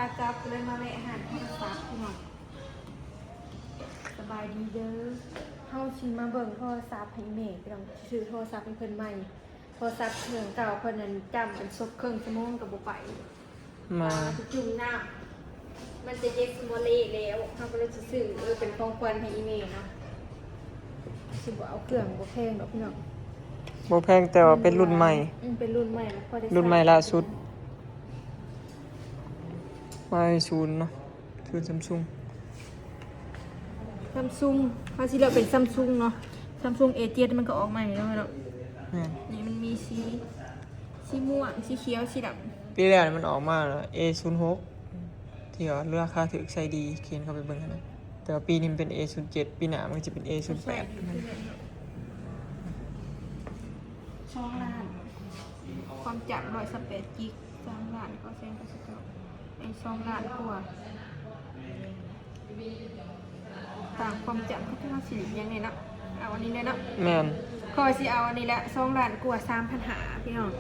ากลับเลยมาแวะอาหารโทรศัพท์พี่น้องสบายดีเด้อเฮาสิมาเบิ่งโทรศัพท์ให้แม่พี่น้องซื้อโทรศัพท์ให้เพิ่นใหม่โทรศัพท์เครื่องเก่าเพิ่นนั้นจำเป็นซบเครื่องชั่วโมงก็บ่ไปมาจุ่มน้ำมันจะเย็ดสมอเล่แล้วเฮาก็เลยสิซื้อเป็นของขวัญให้อีแม่เนาะสิบ่เอาเครื่องบ่แพงดอกพี่น้องบ่แพงแต่ว่าเป็นรุ่นใหม่เป็นรุ่นใหม่แล้วพอได้รุ่นใหม่ล่าสุดมาศูนย์เนาะคือซัมซุงเขาสิเลือกเป็นซัมซุงเนาะซัมซุงA7มันก็ออกใหม่แล้วเนาะนี่มันมีสีม่วงสีเขียวสีดำปีแรกมันออกมาแล้ว A06 ที่ว่าราคาถูกใช้ดีเขียนเข้าไปเบิ่งกันนะแต่ว่าปีนี้มันเป็น A07 ปีหน้ามันจะเป็น A08 2 ล้านความจำ128 กิก3 ล้านก็199ไอ้2 ล้านกว่าต่างความจำเขาต้องสิยังไงเนาะเอาอันนี้เลยเนาะแม่นคอยสิเอาอันนี้แหละ2 ล้านกว่า 3,500พี่น้อง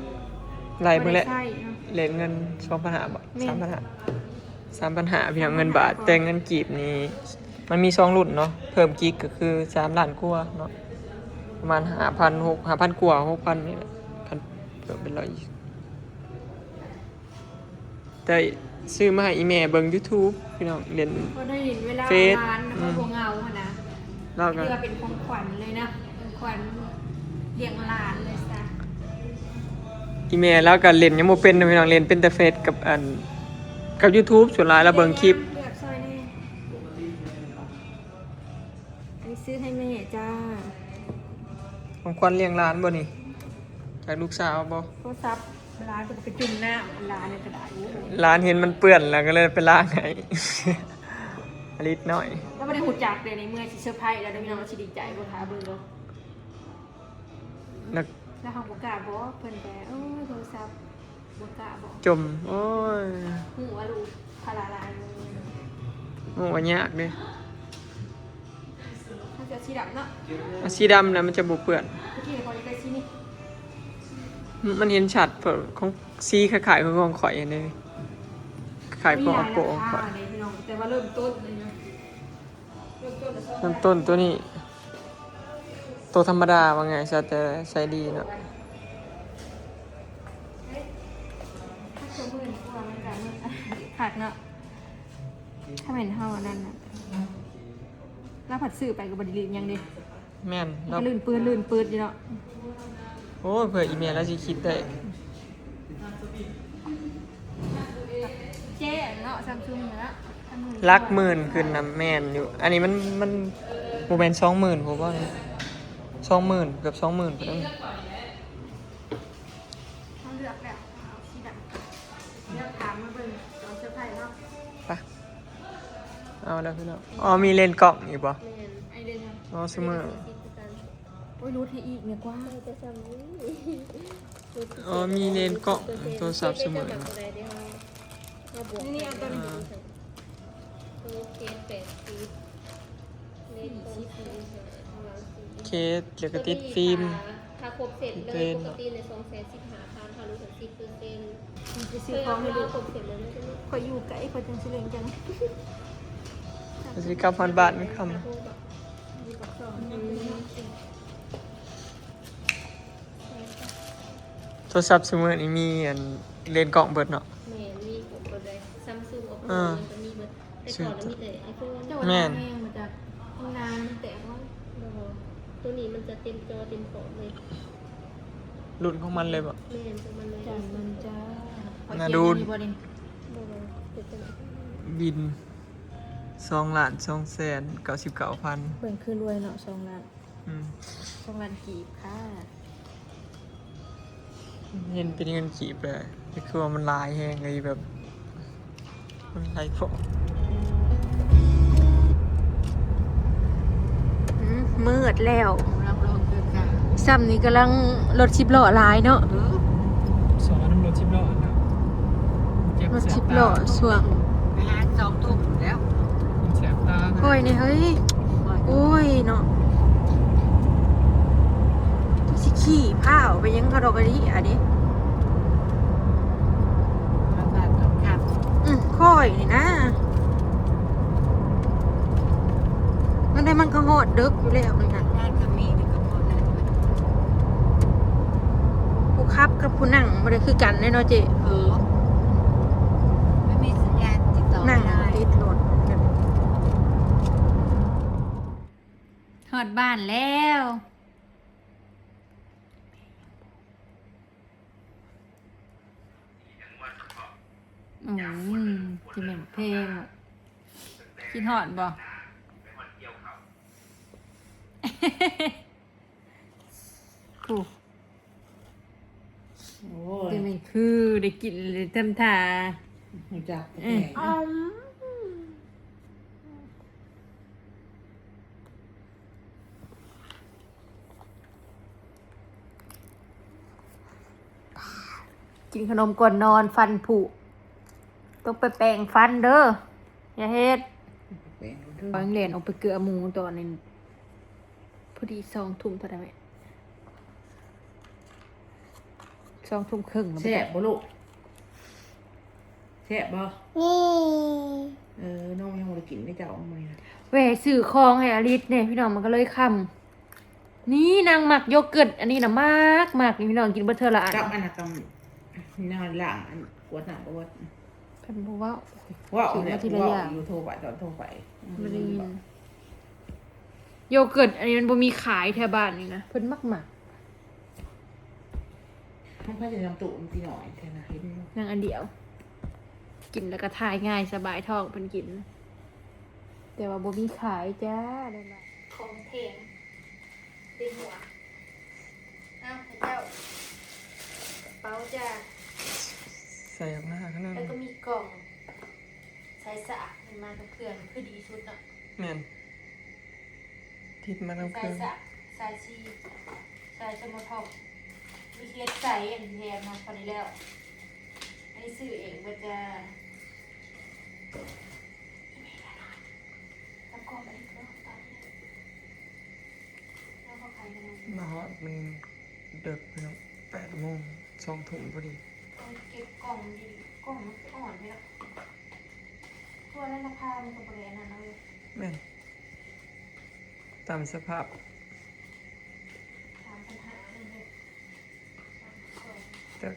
ไล่เบิ่งแหละใช่เลทเงิน 2,500 บาท 3,500 พี่น้องเงินบาทแต่เงินกีบนี่มันมี2รุ่นเนาะเพิ่มกิกก็คือ3ล้านกว่าเนาะประมาณ 5,000 กว่า 6,000 นี่แหละคันเพิ่มเป็น100แต่ซื้อมาให้อีแม่เบิ่ง YouTube พี่น้องเล่นก็ได้เห็นเวลาร้านนะพวกเงาอะนะเพื่อเป็นของขวัญเลยนะของขวัญเลี้ยงหลานเลยซะอีเมลแล้วก็เล่นยังบ่เป็นพี่น้องเล่นเป็นแต่เฟซกับ YouTube ส่วนหลายแล้วเบิ่งคลิปเลือกซอยนี่อันนี้ซื้อให้แม่จ้าของขวัญเลี้ยงหลานบ่นี่จากลูกสาวบ่โทรศัพท์ร้านก็ไปจุ่มหน้าร้านในกระดาษร้านเห็นมันเปื้อนแล้วก็เลยไปล้างให้ อลิดหน่อยแล้วไม่ได้หูจักเลยในเมื่อสิเซอร์ไพรส์แล้วพี่น้องสิดีใจบ่คะเบิ่งแล้วแล้วเฮาบ่กล้าบอกเพิ่นแต่โทรศัพท์บ่กล้าบอกจมโอ้ยหูว่าลูกพาราลายโอ้ยากเด้ถ้าจะสีดำเนาะสีดำนะมันจะบ่เปื้อนที่พอได้สีนี่มันเห็นชัดของสีคล้ายๆของข่อยอันนี้คล้ายๆของ Oppo ของข่อยแต่ว่าเริ่มต้นเลยนะเริ่มต้นตัวนี้ตัวธรรมดาว่าไงจะแต่ใช้ดีเนาะผัดเนาะถ้าเป็นเท่านั้นนะแล้วผัดสื่อไปกับบริลีนยังดิแม่นแล้วลื่นปืนอยู่เนาะโอ้เผื่ออีเมลแล้วสิคิดได้เจ๊เนาะซัมซุงเนาะลักหมื่นขึ้นนะแม่นอยู่อันนี้มันโมเมนต์20,000ผมว่า20,000เกือบ20,000ไปแล้วเขาเลือกแบบเอาสีดำเลือกถามมาเบิ่งลองเสื้อผ้าเนาะไปเอาแล้วพี่น้องอ๋อมีเลนส์กล้องอีกป่ะไอเดนอ๋อซื้อมาโอ้ยรู้ที่อีกเนี่ยกว่าอ๋อมีเลนส์กล้องโทรศัพท์ซื้อมานี่เอาตัวนี้เคสเกี่ยวกับติดฟิล์มถ้าครบเสร็จเลยปกติใน215,000ถ้ารู้ถึง10%จะซื้อของให้ลูก ครบเสร็จเลยไม่ใช่คอยอยู่ไกลคอยจังสิเลี้ยงจังสิ9,000 บาทคำโทรศัพท์ซื้อมานี่มีเลนส์กล้องเบิดเนาะแม่มีผมก็ได้ Samsung Oppo ก็มีเบิดแต่ก่อนมีแต่ iPhone แม่มันจะห้องน้ำแต่ว่าตัวนี้มันจะเต็มจอเต็มปอดเลยรุ่นของมันเลยบ่แม่นของมันเลยจังมันจะน่าดูบิน2,299,000เบิ่งคือรวยเนาะ2 ล้าน2 ล้านกีบค่ะเห็นเป็นเงินกีบเลยคือว่ามันลายแห้งเลยแบบมันลายพอมืดแล้วซ้ำนี้กำลังรถ10 ล้อหลายเนาะสอนรถ10 ล้อนะรถ10 ล้อส่วงเวลา2 ทุ่มแล้วแสบตาโอ้ยนี่เฮ้ยโอ้ยเนาะสิขี่ผ้าไปยังกระดกกระดิอันนี้ครับค ค่อยๆนี่นะมันได้มันก็โหดดึกอยู่แล้วนี่นะ ญาติก็มีแต่ก็บ่นั่น ผู้ขับกับผู้นั่งบ่ได้คือกันแน่เนาะเจ๊ เออไม่มีสัญญาณติดต่อ นั่ง ไม่ได้ ติดรถแบบฮอดบ้านแล้วโอ้ยจะเหม็นเพลงอะคิดฮอดบ่ กู โอ้ย จะเป็นคือได้กินเลยทำท่า รู้จัก เออกินขนมก่อนนอนฟันผุต้องไปแปรงฟันเด้ออย่าเฮ็ด เป็นดู ฟังเรียนออกไปเกลือหมูตอนนี้พอดี2 ทุ่มเท่าไหร่2 ทุ่มครึ่งแล้ว แซ่บบ่ลูกแซ่บบ่น้องยังบ่ได้กินได้เจ้าเอามื้อนี้นะ แหวสื่อคองให้อลิสเนี่ยพี่น้องมันก็เลยคำนี่นางหมักโยเกิร์ตอันนี้นะมากมากนี่พี่น้องกินเบอร์เทอร์ละอัน กับอันน่ะกับนอนล่างอันกวดน้ำบ่ว่า เป็นบอกว่า ว่า ถึ เอา ง เนี่ย มาทีละ ว่า อย่าง อยู่โทรไปตอนโทรไป ไม่ได้ยินโยเกิร์ตอันนี้มันบ่มีขายแถวบ้านนี่นะเพิ่นมักหมัก ห้องพ่อจะนำตู้มันตีหน่อยแทนนะเห็นบ่ นางอันเดียว กินแล้วก็ทายง่ายสบายท้องเพิ่นกิน แต่ว่าบ่มีขายจ้าได้ละ ของแถมเป็นหัวอ้าวเจ้ากระเป๋าจ้า ใส่ออกมาข้างหน้า แล้วก็มีกล่องใส่สะอาดมากับเพื่อนคือดีชุดเนาะ แม่นทิศมาทั้งเค ใส่ รื่อง สะใส่ชีใส่สมอทองมีเคสใส่อันแทนมาพอดีแล้วอันนี้ซื้อเองมันจะทำกล่องแบบนี้เนาะตอนนี้แล้วก็ขายกัน มาฮอดมันเดึกไปแล้ว8 โมง2 ทุ่มพอดี เอาเก็บกล่องดีกล่องมันอ่อนไปแล้วตัวนั้นราคามันก็บริเวณนั้นเลย แม่นตามสภาพ ถามปัญหาเลยเลย แต่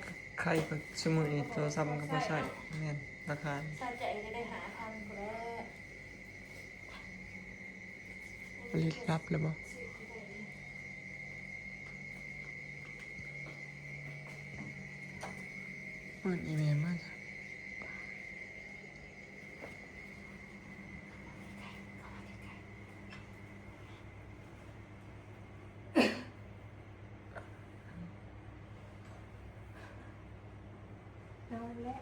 ใครก็สมือนี้โทรศัพท์มันก็บ่ใช่แม่นราคา สาใจจะได้หาทางก็แล้ว รีบรับเลยบ่เปิดอีเมลมาจ้ะ นอนแล้ว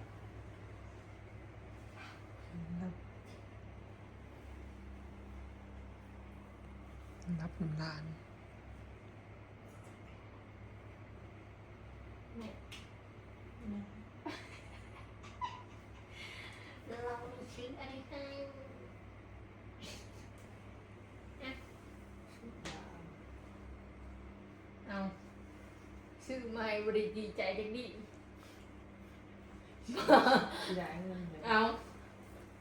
รับร้าน เนี่ยแล้วเราซื้ออันนี้ให้เอาซื้อใหม่บริดีใจจังดี ย้ายเงินเลย เอา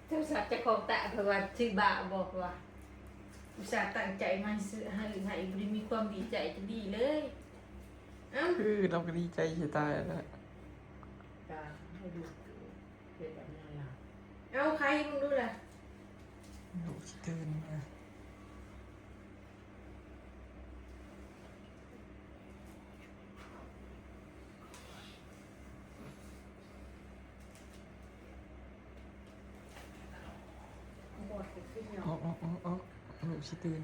เจ้าสัตว์จะของตะเพราะว่าชื่อบาบอกว่าอุตส่าห์ตั้งใจมาซื้อให้บริมีความดีใจจะดีเลยเอ้า คือเราก็ดีใจสิตายแล้ว การให้ดูเป็นแบบนั้นล่ะ เอาใครมึงดูล่ะ ลูกสิตื่นมา บอดขึ้นเนาะ อ๋อลูกสิตื่น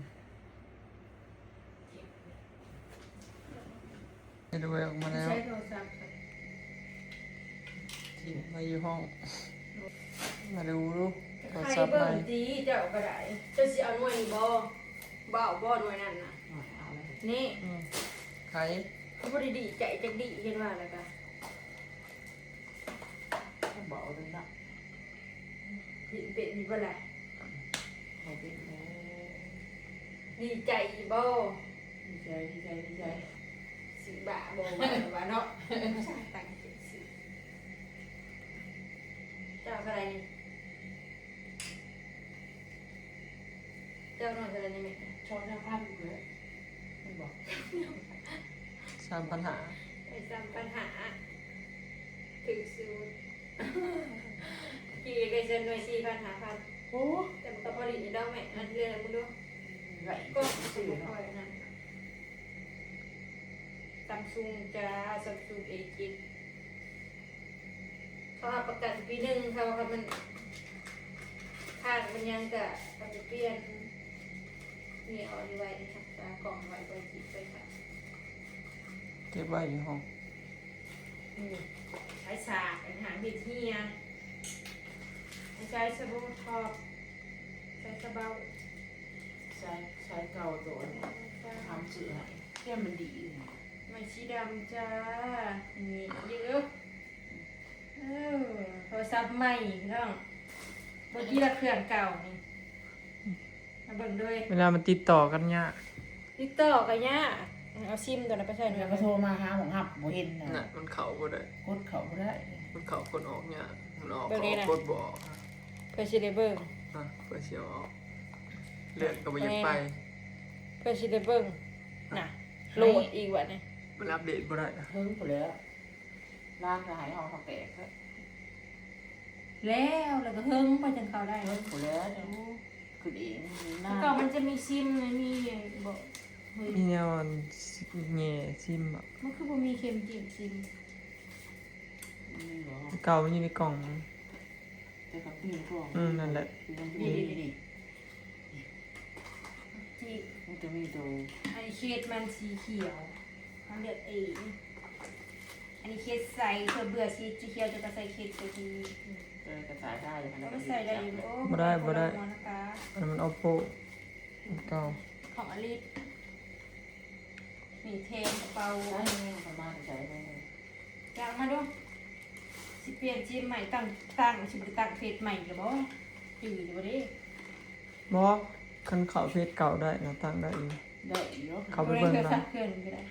ไปดูออกมาแล้ว ใช้โทรศัพท์ ที่มาอยู่ห้อง มาดูลูกโทร ใคร ศัพท์ เบิ่ ใหม่ งดีเจ้าก็ได้เจ้าสิเอาหน่วยนี่บ่เอาบ่หน่วยนั่นน่ะ เอาเลย นี่ ใคร เขาบ่ได้ดีใจจักดีเห็นว่าแล้วก็ ถ้าบอกเลยนะ เห็นเป็นนี่บ่ล่ะ เขาเป็นแม่ ดีใจบ่ ดีใจดีใจดีใจ สิบาบ่ว่าเนาะใช่ตั้งใจสิเจ้าก็ได้นี่ เจ้าหน่อยจะอะไรเนี่ยแม่ ชอบหน้าพันเลยไม่บอก 3ปัญหา ไอ้ซ้ำปัญหาถึงสูตรกี่ได้เจนหน่วย4,000 5,000 โอ้ แต่มันก็พอดีอยู่ดอกแม่อันเดือนมึงดู ไหล ก็ ก็ สุ สื่อ ด เนาะ ค่อยนั่นซัมซุงจ้าซัมซุงเอจิตเขาหาประกันปีหนึ่งเขาค่ะมันขาดมันยังจะเอาไปเปลี่ยนนี่เอาดีไว้นะครับตากล่องไว้ไว้จิตไปค่ะ เก็บไว้อยู่ห้อง ใช้สากอาหารเห็ดเฮียใช้สบู่ทอบใช้สเบา ใช้เก่าตัวเนี่ยทำสื่อให้แค่มันดี ไม่ชีดำจ้านี่เยอะโทรศัพท์ใหม่เนาะบางทีละเครื่องเก่านี่มาเบิ่งด้วย เวลามันติดต่อกันยาก ติดต่อกันยากเอาซิมตัวนั้นไปใส่หน่ แล้ อ วย ก็โทรมาหาของหับบ่เห็น น่ะ นะ มันเข้าบ่ได้ กดเขาบ่ได้ มันเข้าคนออกยากมันออกก็ออกกดบ่ออก เพื่อสิได้เบิ่ง อ่ะเพื่อสิเอาออกเลือดก็บ่อยากไป เพื่อสิได้เบิ่งน่ะโหลดอีกวันนี้ มันอัปเดตบ่ได้อะ เพิ่งไปแล้วร่างกายห้องทำแตกแล้ว แล้วก็เฮิงไปจนเขาได้ เพิ่งไปแล้วเดี๋ยวคือเองมีหน้า แล้วก็มันจะมีซิมมีบอกเฮ้ย มีแนวอันแง่ซิมอะ มันคือบ่มีเข็มจิ้มซิม มีเหรอ เก่ามันอยู่ในกล่อง แต่กับพี่ก็ นั่นแหละ นี่ ที่ มันจะมีตัว อันนี้เคสมันสีเขียวเขาเลือกเองอันนี้เคสใสเพื่อเบื่อสีเขียวจะก็ใส่เคสไปที กระสายได้เลย ก็ไม่ใส่ได้อยู่โอ้ บ่ได้บ่ได้ ของนะคะ อันนั้นมัน Oppo เก่า ของอลิสมีเทมกระเป๋า ได้ไหมประมาณใช้ได้เลย อยากมาดูสิเปลี่ยนจิมใหม่ตั้งสิไปตั้งเพจใหม่หรือบ่จืดอยู่บ่ดิ บ่คันเข้าเพจเก่าได้นะตั้งได้อยู่ ได้เยอะ เข้าไปเบิ่ง บ่ด้ นะ สักเกินก็ได้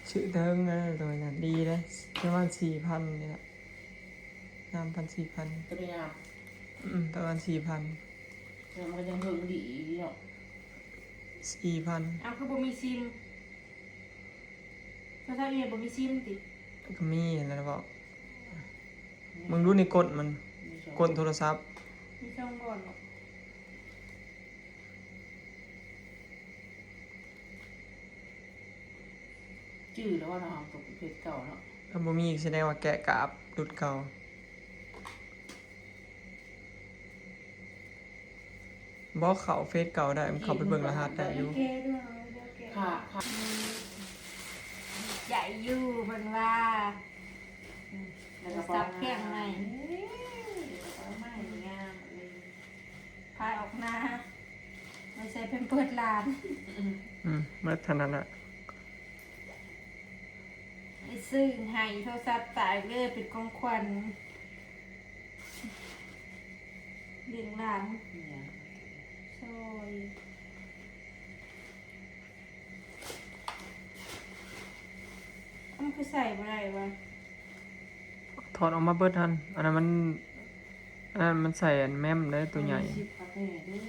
ชื่อเทิงนะตัวนั้นดีนะประมาณ 4,000 นี่ล่ะ3,000 4,000 ตัวนี้นะ ประมาณ 4,000 มันก็ยังเพิ่งดีเนาะ 4,000 อ้าวคือบ่มีซิมโทรศัพท์เนี่ยบ่มีซิมติด ก็มีแล้วบอกมึงดูในกดมันกดโทรศัพท์ มีช่องบอนหรอก ชื่อแล้วว่าเราทำตัวเพจเก่าเนาะ ถ้าบ่มีแสดงว่าแกะกราบหลุดเก่าบ่เข้าเฟซเก่าได้มันเข้าไปเบิ่งรหัสได้อยู่ โอเคด้วยโอเค ค่ะค่ะ ใหญ่อยู่เพิ่นว่า แล้ว โท ก็ รศัพท์เครื่องใหม่ ไม่งามเลย พายออกมาไม่ใช่เพิ่นเปิดร้าน เมื่อเท่านั้นน่ะ ไอ้ซื้อให้โทรศัพท์ตายเลยเป็นของขวัญเลี้ยงหลานซอยมันคือใส่บ่ได้วะ ถอดออกมาเบิดทันอันนั้นมันใส่อันแม่มได้ตัวใหญ่ ชิปคาเฟ่ด้วย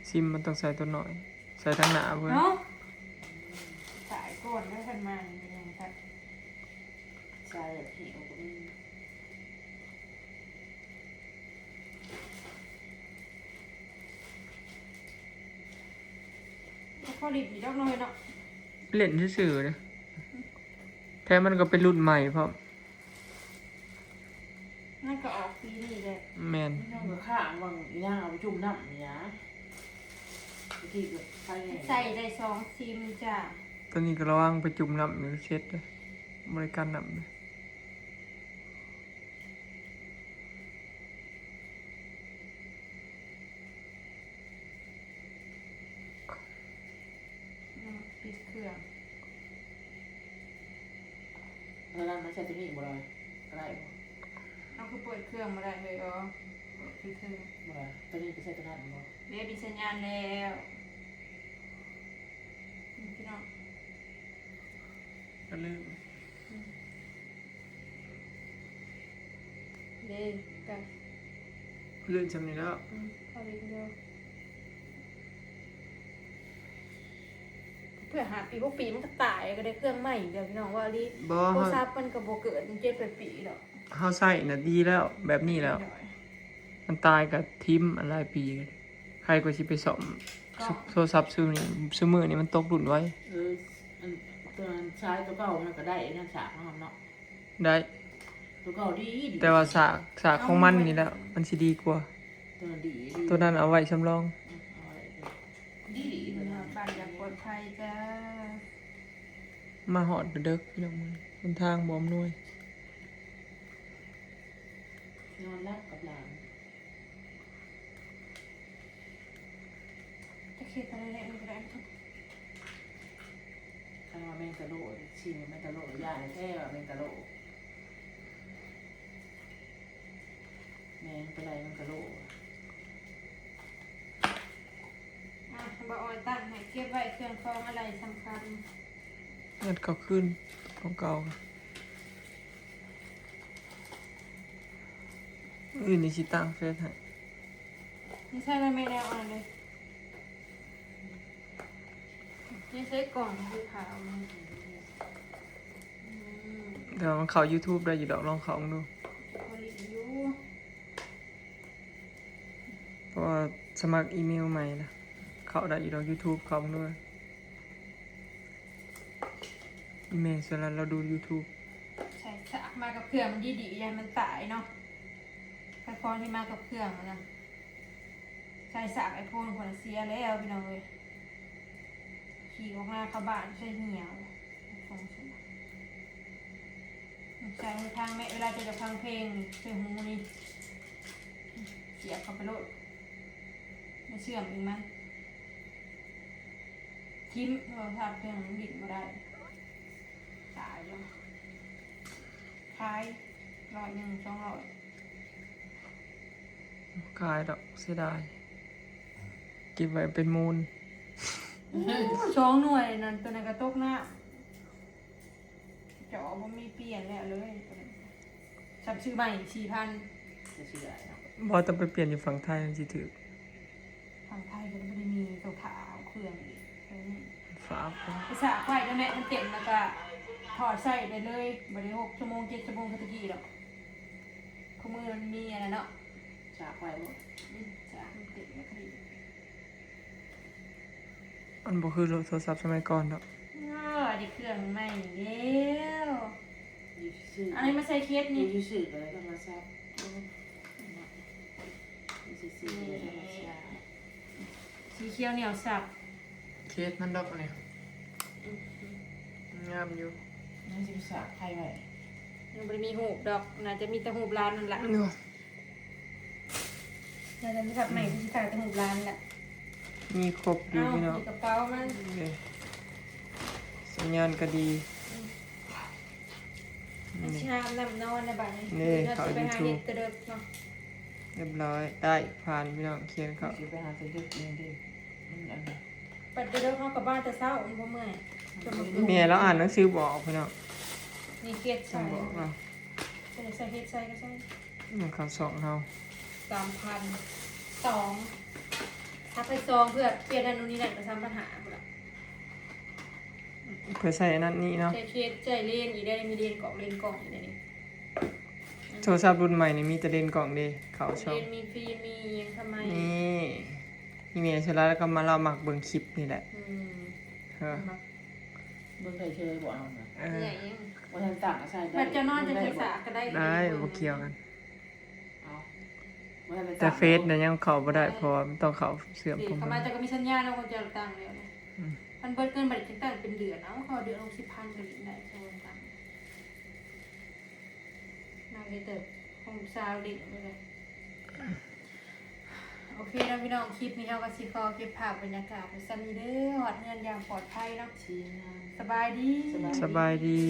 ซิมมันต้องใส่ตัวน้อย ใส่ทั้งหน้าเพิ่น เนาะสายก่อนแล้วกันมาอย่างนี้ครับ ใช่แบบผิวก็มี แล้วพอดิบอีกดอกน้อยเนาะ เล่นซื่อๆเด้อแท้มันก็เป็นรุ่นใหม่พร้อม นั่นก็ออกปีนี้เลย แม่น น้องก็ข้างบางย่างเอาไปจุ่มน้ำนี่นะที่ก็ใช่ไง ใส่ได้2ซิมจ้ะ ตัวนี้ก็ระวังไปจุ่มน้ำอยู่เช็ดเด้อบริการน้ำเด้อ ปิดเครื่อง แล้วนั่นมันใช่ตัวนี้บ่เลยอะไรบ่ เอาคือเปิดเครื่องมาได้เลยอ๋อเปิดเครื่อง บ่เลยตัวนี้ก็ใช่ตัวนั้นบ่ เรียบมีสัญญาณแล้วนี่พี่น้อง ก็ลืม เล่นกัน ลื่นจำนี้แล้ว เอาลิ้นเดียวเพื่อหาปีพวกปีมันก็ตายก็ได้เครื่องใหม่เดี๋ยวพี่น้องว่าลิ บ่ โทรศัพท์มันก็บ่เกิดมัน7-8 ปีดอก เฮาใส่น่ะดีแล้ว แบบนี้แล้ว มันตายกับทิมอะไรปีกันใครก็สิไปซ่อมโทรศัพท์ซื้อนี่ซื้อมือนี่มันตกรุ่นไว้ อันตัวใช้ตัวเก่ามันก็ได้นั่นสากเนาะ ได้ ตัวเก่าดี แต่ว่าสากของมันนี่แหละมันสิดีกว่า ตัวดี ตัวนั้นเอาไว้สำรอง ดี เดี๋ยวบ้านอย่างปลอดภัยจ้า มาหอดเด็กพี่น้องมันบนทางบ่อมนวย นอนรับกับหลาน จะคิดอะไรได้ไม่ได้ทุก คำว่าแมงกะโลชิมแมงกะโลยาแท้ว่าแมงกะโลแมงอะไรแมงกะโล บ่ออยตั้งให้เก็บไว้เครื่องครองอะไรสำคัญ งัดเขาขึ้นของเก่าอื่นนี่สิตั้งเฟซให้ นี่ใช่แล้วไม่ได้เอาเลยนี่ใช้กล่องคือขาวมัน เดี๋ยวมันเข้า YouTube ได้อยู่ดอกลองเข้าดู ผลิตอยู่ เพราะว่าสมัครอีเมลใหม่นะเข้าได้อยู่ดอก YouTube เข้าด้วยอีเมลเสร็จแล้วเราดู YouTube ใช่สากมากับเครื่องมันดีๆยันมันตายเนาะไอโฟนที่มากับเครื่องมันนะใช้สากไอโฟนคนเสียแล้วพี่น้องเลยขี่ออกมาเข้าบ้านใช้เหี่ยวใช้ทางแม่เวลาจะฟังเพลงใช้หูนี่เสียบเข้าไปโลดไม่เชื่อมอีกมั้ยทิ้มเราทำเพลงดิ่งมาได้ตายแล้วคล้าย100-200 ขายดอกเสียดายเก็บไว้เป็นมูล 2 หน่วยนั่นตัวนั้นก็ตกหน้าจอบ่มีเปลี่ยนแล้วเลยสับชื่อใหม่ 4,000 จะเชื่อเนาะ บอต้องไปเปลี่ยนอยู่ฝั่งไทยมันสิถือ ทางไทยก็ไม่ได้มีตัวขาวเครื่องอีก ฟ้าไป ภาษาไฟแล้วแม่มันเต็มแล้วก็ถอดใส่ได้เลยบ่ได้6 ชั่วโมง 7 ชั่วโมงคือตะกี้ดอกข้อมือมันมีอะไรเนาะ ฉากไปหมด จ้ะมันเต็มแล้วก็ดี มันบ่คือโทรศัพท์สมัยก่อนดอก ได้เครื่องใหม่แล้ว ยูชื่อ อันนี้มาใส่เคสนี่ ยูชื่อเลยธรรมชาติยูชื่อเลยธรรมชาติ สีเขียวเหนียวสับ เคสมันดอกเนี่ยงามอยู่ นั่นจะสากใครไว้ มันไม่มีหูบดอกน่าจะมีแต่หูบร้านนั่นแหละ เนาะ น่าจะมีแบบใหม่ที่ขายแต่หูบร้านแหละ มีครบอยู่ เอ้า พี่น้อง มีกระเป๋ามัน นี่สัญญาณก็ดี มัน นี่ ชามน้ำนอนในบ้านนี้ นี่ เรา เขา จะไปหา YouTube เห็ดกระเดิกเนาะ เรียบร้อยได้ผ่านพี่น้องเขียนเขา จะไปหาซื้อเด็กเองดิมันอันนี้ ปัดกระเดิกเข้ากับบ้านแต่เช้ามันบ่เมื่อยจะมาปลูก เมียแล้วอ่านหนังสือบอกพี่น้อง นี่เกลียด ต้อ ใส่ งบอกเรา ใส่เห็ดใส่ก็ใส่ มันคำสองเฮา 3,000 2ถ้าไปซองเพื่อเปลี่ยนอันนู้นนี่นั่นก็ทำปัญหาหมดละ เพื่อใส่อันนั้นนี่เนาะ ใส่เคสใส่เลนอีได้มีเลนกล่องอีได้นี่ โทรศัพท์รุ่นใหม่นี่มีแต่เลนส์กล่องเดเขาชอ เล บ นมีฟิล์มมียังทำไม นี่อีเมลเสร็จแล้วก็มาเราหมักเบิ่งคลิปนี่แหละ อืม เออ เบิ่งใครเชยบ่เอานะ เอ ให อ ญ่ยัง ว่าทันต่างใส่ได้ มันจะนอนจะใช้สากก็ได้ ได้บ่เกี่ยวกัน เอาว่าทัน แต่เฟซเนี่ยยังเข้าบ่ได้เพราะว่ามันต้องเข้าเสื่อม เดี๋ย ข ว อง เขา มั มาน จะก็มีสัญญาณแล้วคนจะตั้งแล้วเนี่ย อืม มันเบิดเงินบัตรตั้งเป็นเดือนเอาเขาเดือน60,000ก็ได้โซนตังนางเติบของซาวดิเลยโอเคนะพี่น้องคลิปนี้เอากระซิคอเก็บภาพบรรยากาศไปซันนี่เด้อหอดเงินอย่างปลอดภัยเนาะ ชี้งาน สบายดี สบายดี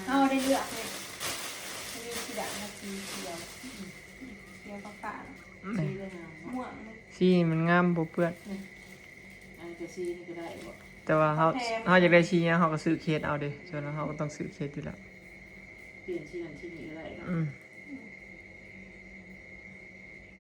เอาได้เลือกเนี่ยมีสีดำกับสีเขียวเขียวกับฟ้า ชี้ได้งาม ม่วงเนี่ย สีมันงามบ่เปื้อน อันจะชี้นี่ก็ได้บ่ แต่ว่าเฮาอยากได้สีหยังเฮาก็ซื้อเคสเอาเด้ส่วนแล้วเฮาก็ต้องซื้อเคสอยู่แล้ว เปลี่ยนชี้นั่นชี้นี่ก็ได้เนาะ อืม